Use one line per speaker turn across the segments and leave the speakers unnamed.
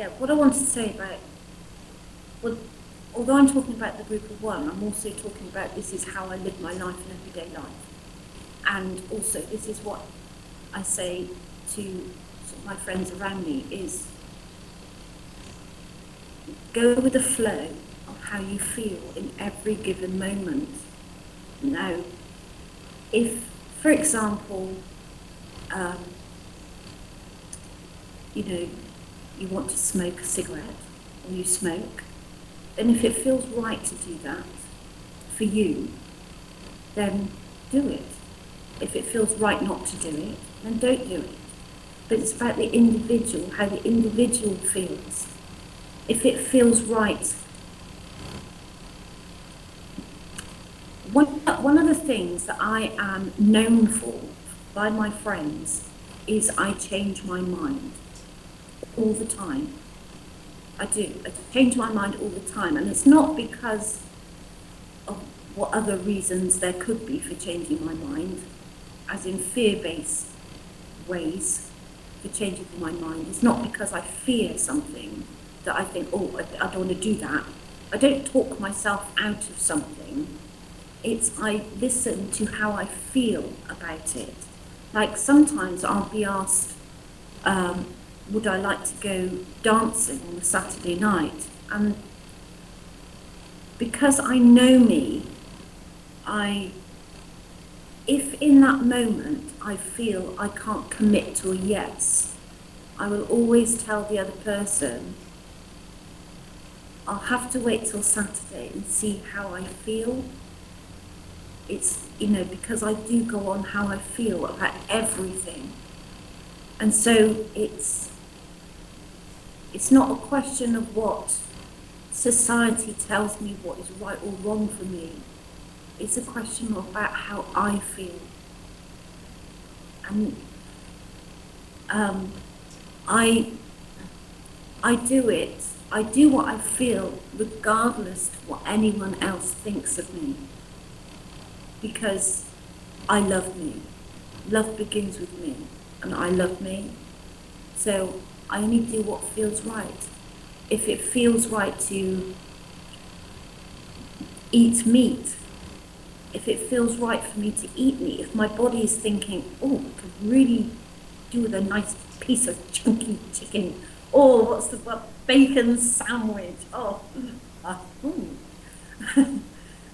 yeah, what I want to say about, well, although I'm talking about the group of one, I'm also talking about this is how I live my life in everyday life. And also this is what I say to sort of my friends around me is go with the flow of how you feel in every given moment. Now, if, for example, you want to smoke a cigarette or you smoke, then if it feels right to do that for you, then do it. If it feels right not to do it, then don't do it. But it's about the individual, how the individual feels. If it feels right. One of the things that I am known for by my friends is I change my mind all the time. I do. I change my mind all the time. And it's not because of what other reasons there could be for changing my mind, as in fear-based ways for changing my mind. It's not because I fear something that I think, oh, I don't want to do that. I don't talk myself out of something. It's I listen to how I feel about it. Like sometimes I'll be asked, would I like to go dancing on a Saturday night? And because I know me, if in that moment I feel I can't commit to a yes, I will always tell the other person, I'll have to wait till Saturday and see how I feel. It's, because I do go on how I feel about everything. And so it's not a question of what society tells me what is right or wrong for me. It's a question about how I feel. And I do it. I do what I feel regardless of what anyone else thinks of me. Because I love me. Love begins with me, and I love me. So I only do what feels right. If it feels right to eat meat, if it feels right for me to eat meat, if my body is thinking, oh, I could really do with a nice piece of chunky chicken, or what's the bacon sandwich,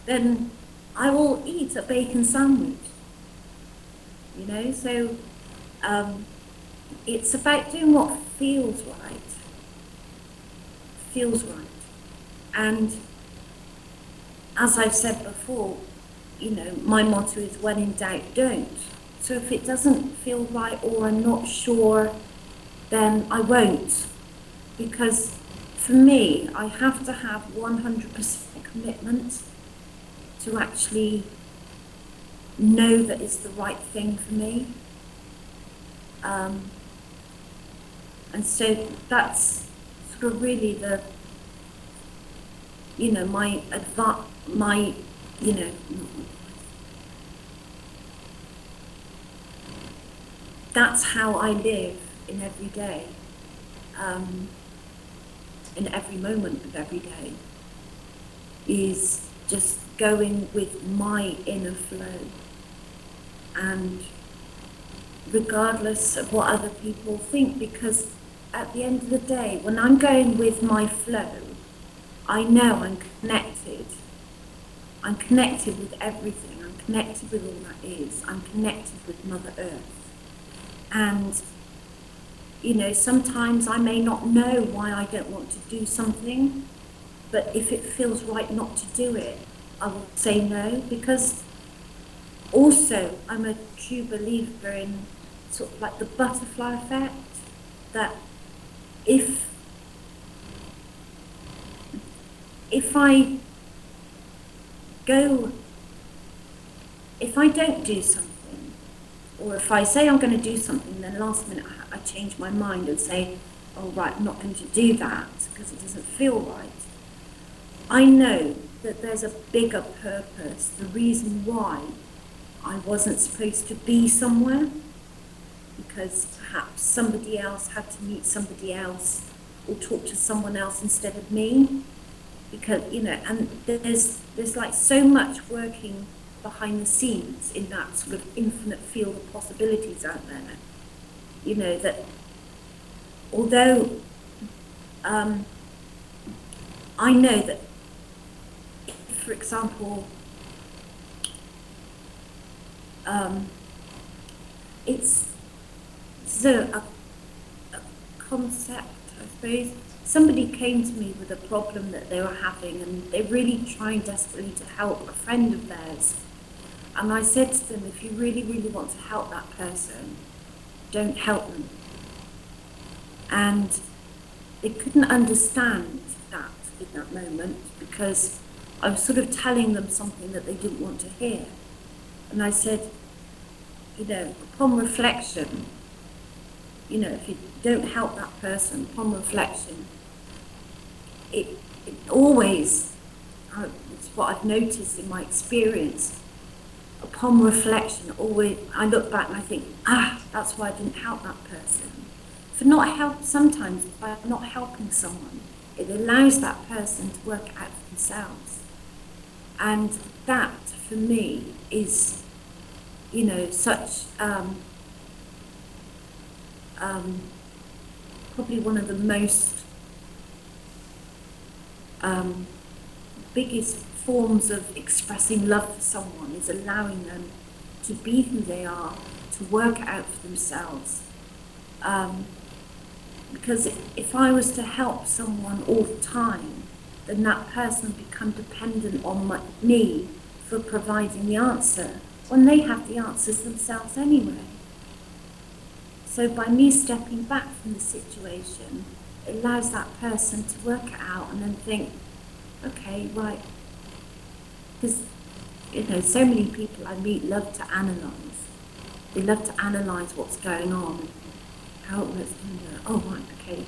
then I will eat a bacon sandwich. So it's about doing what feels right. And as I've said before, my motto is when in doubt, don't. So if it doesn't feel right or I'm not sure, then I won't. Because for me, I have to have 100% commitment to actually know that it's the right thing for me. And so that's sort of really the, that's how I live in every day, in every moment of every day, is just going with my inner flow. And regardless of what other people think, because at the end of the day, when I'm going with my flow, I know I'm connected. I'm connected with everything. I'm connected with all that is. I'm connected with Mother Earth. And, sometimes I may not know why I don't want to do something, but if it feels right not to do it, I will say no, because also I'm a true believer in sort of like the butterfly effect, that if I don't do something, or if I say I'm going to do something, then last minute I change my mind and say, oh right, I'm not going to do that because it doesn't feel right. I know that there's a bigger purpose, the reason why I wasn't supposed to be somewhere, because perhaps somebody else had to meet somebody else, or talk to someone else instead of me, because and there's like so much working behind the scenes in that sort of infinite field of possibilities out there, that although I know that if, for example, it's a concept, I suppose. Somebody came to me with a problem that they were having, and they're really trying desperately to help a friend of theirs. And I said to them, if you really, really want to help that person, don't help them. And they couldn't understand that in that moment, because I was sort of telling them something that they didn't want to hear. And I said, upon reflection, if you don't help that person, upon reflection, it always, it's what I've noticed in my experience, upon reflection, always, I look back and I think, that's why I didn't help that person. Sometimes by not helping someone, it allows that person to work it out for themselves. And that, for me, is, such, probably one of the most biggest forms of expressing love for someone, is allowing them to be who they are, to work it out for themselves. Because if I was to help someone all the time, then that person would become dependent on me for providing the answer, when they have the answers themselves anyway. So by me stepping back from the situation, it allows that person to work it out and then think, okay, right. Because, so many people I meet love to analyse. They love to analyse what's going on, how it was, oh, right, okay.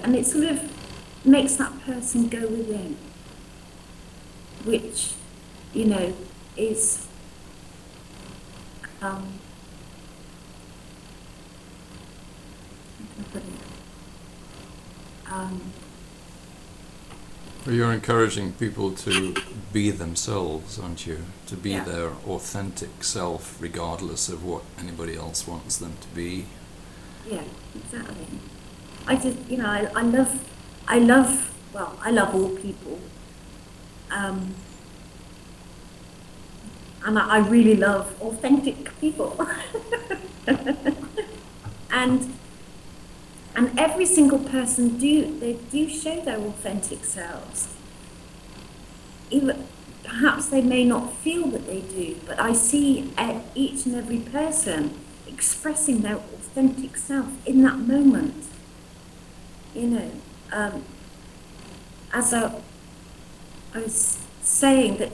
And it sort of makes that person go within, which, is,
Well, you're encouraging people to be themselves, aren't you? To be
Yeah.
their authentic self, regardless of what anybody else wants them to be.
Yeah, exactly. I just, I love all people. And I really love authentic people. And every single person they do show their authentic selves. Even perhaps they may not feel that they do, but I see each and every person expressing their authentic self in that moment. As I was saying, that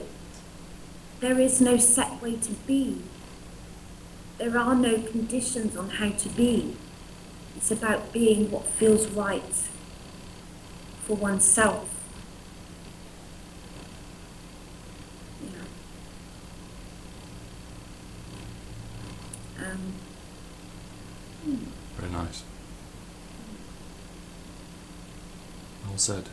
there is no set way to be. There are no conditions on how to be. It's about being what feels right for oneself.
Very nice. Well said.